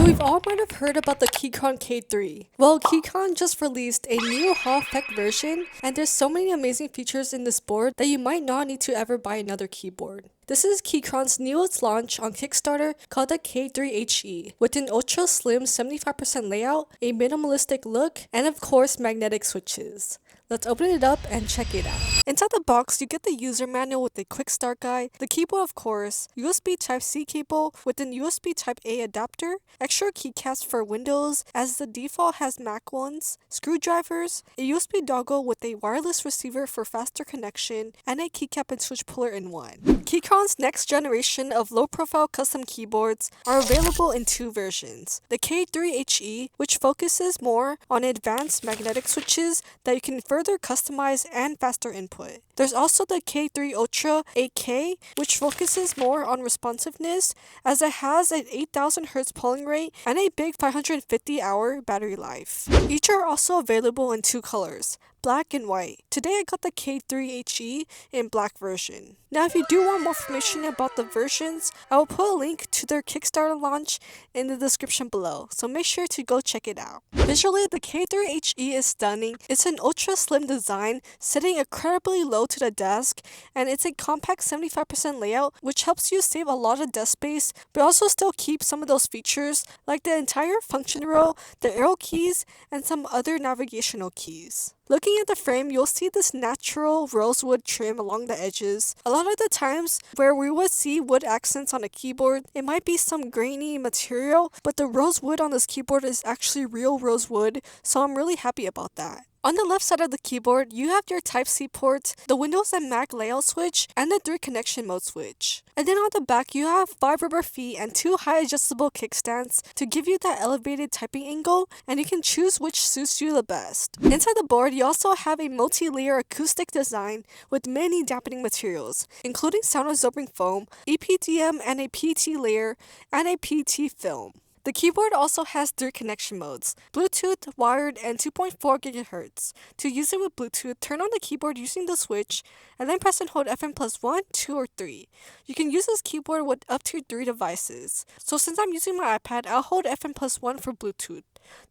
So we've all might have heard about the Keychron K3. Well, Keychron just released a new Hall effect version, and there's so many amazing features in this board that you might not need to ever buy another keyboard. This is Keychron's newest launch on Kickstarter called the K3 HE, with an ultra slim 75% layout, a minimalistic look, and of course magnetic switches. Let's open it up and check it out. Inside the box, you get the user manual with a quick start guide, the keyboard of course, USB Type-C cable with an USB Type-A adapter, extra keycaps for Windows as the default has Mac ones, screwdrivers, a USB dongle with a wireless receiver for faster connection, and a keycap and switch puller in one. Keychron's next generation of low-profile custom keyboards are available in two versions. The K3 HE, which focuses more on advanced magnetic switches that you can further customize and faster input. There's also the K3 Ultra 8K, which focuses more on responsiveness as it has an 8000 Hz polling rate and a big 550-hour battery life. Each are also available in two colors, black and white. Today I got the K3 HE in black version. Now if you do want more information about the versions, I will put a link to their Kickstarter launch in the description below, so make sure to go check it out. Visually, the K3 HE is stunning. It's an ultra slim design, sitting incredibly low to the desk, and it's a compact 75% layout, which helps you save a lot of desk space, but also still keep some of those features like the entire function row, the arrow keys, and some other navigational keys. Looking at the frame, you'll see this natural rosewood trim along the edges. A lot of the times where we would see wood accents on a keyboard, it might be some grainy material, but the rosewood on this keyboard is actually real rosewood, so I'm really happy about that. On the left side of the keyboard, you have your Type-C port, the Windows and Mac layout switch, and the 3 connection mode switch. And then on the back, you have 5 rubber feet and 2 high adjustable kickstands to give you that elevated typing angle, and you can choose which suits you the best. Inside the board, you also have a multi-layer acoustic design with many dampening materials, including sound-absorbing foam, EPDM and a PT layer, and a PT film. The keyboard also has 3 connection modes, Bluetooth, wired, and 2.4 GHz. To use it with Bluetooth, turn on the keyboard using the switch, and then press and hold FM plus 1, 2, or 3. You can use this keyboard with up to 3 devices. So since I'm using my iPad, I'll hold FM plus 1 for Bluetooth.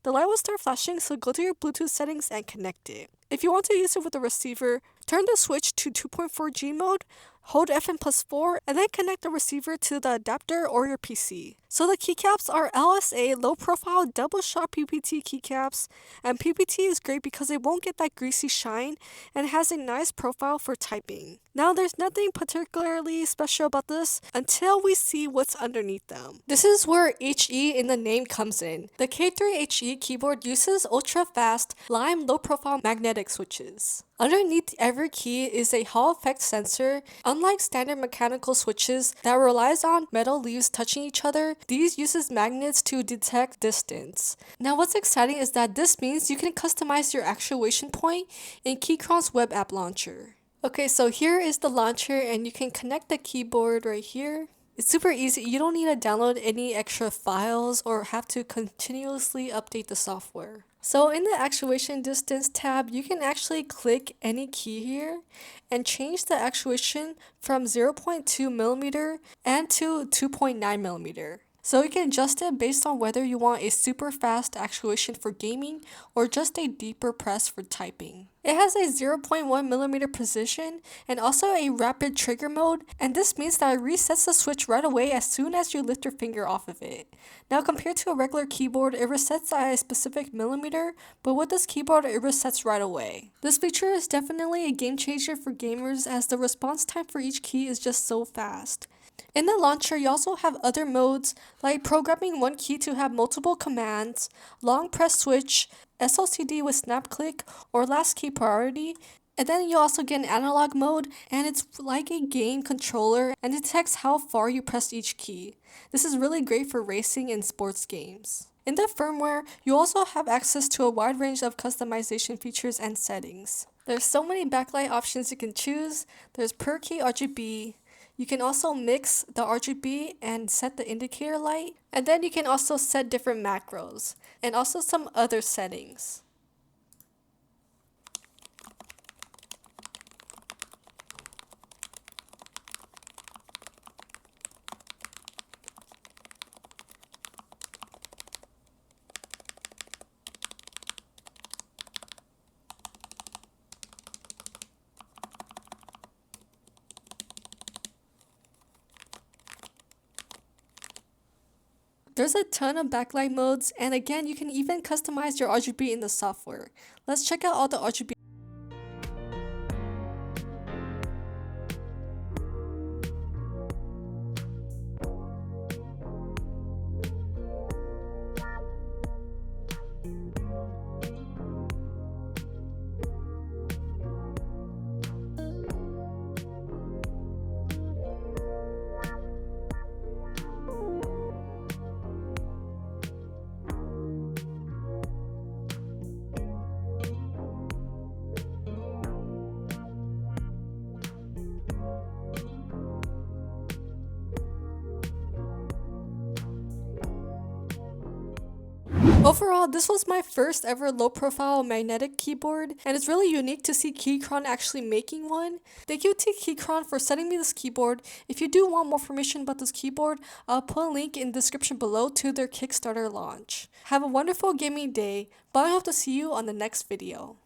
The light will start flashing, so go to your Bluetooth settings and connect it. If you want to use it with a receiver, turn the switch to 2.4G mode, hold FM plus 4, and then connect the receiver to the adapter or your PC. So the keycaps are LSA low-profile double-shot PPT keycaps, and PPT is great because it won't get that greasy shine and has a nice profile for typing. Now there's nothing particularly special about this until we see what's underneath them. This is where HE in the name comes in. The K3 HE keyboard uses ultra-fast, lime low-profile magnetic switches. Underneath every key is a Hall effect sensor. Unlike standard mechanical switches that relies on metal leaves touching each other, these uses magnets to detect distance. Now what's exciting is that this means you can customize your actuation point in Keychron's web app launcher. Okay, so here is the launcher and you can connect the keyboard right here. It's super easy. You don't need to download any extra files or have to continuously update the software. So in the actuation distance tab, you can actually click any key here and change the actuation from 0.2 millimeter and to 2.9 millimeter. So you can adjust it based on whether you want a super fast actuation for gaming or just a deeper press for typing. It has a 0.1 millimeter precision and also a rapid trigger mode, and this means that it resets the switch right away as soon as you lift your finger off of it. Now compared to a regular keyboard, it resets at a specific millimeter, but with this keyboard it resets right away. This feature is definitely a game changer for gamers as the response time for each key is just so fast. In the launcher, you also have other modes like programming one key to have multiple commands, long press switch, SLCD with snap click, or last key priority. And then you also get an analog mode, and it's like a game controller and detects how far you press each key. This is really great for racing and sports games. In the firmware, you also have access to a wide range of customization features and settings. There's so many backlight options you can choose. There's per key RGB. You can also mix the RGB and set the indicator light. And then you can also set different macros and also some other settings. There's a ton of backlight modes, and again, you can even customize your RGB in the software. Let's check out all the RGB. Overall, this was my first ever low profile magnetic keyboard, and it's really unique to see Keychron actually making one. Thank you to Keychron for sending me this keyboard. If you do want more information about this keyboard, I'll put a link in the description below to their Kickstarter launch. Have a wonderful gaming day, but I hope to see you on the next video.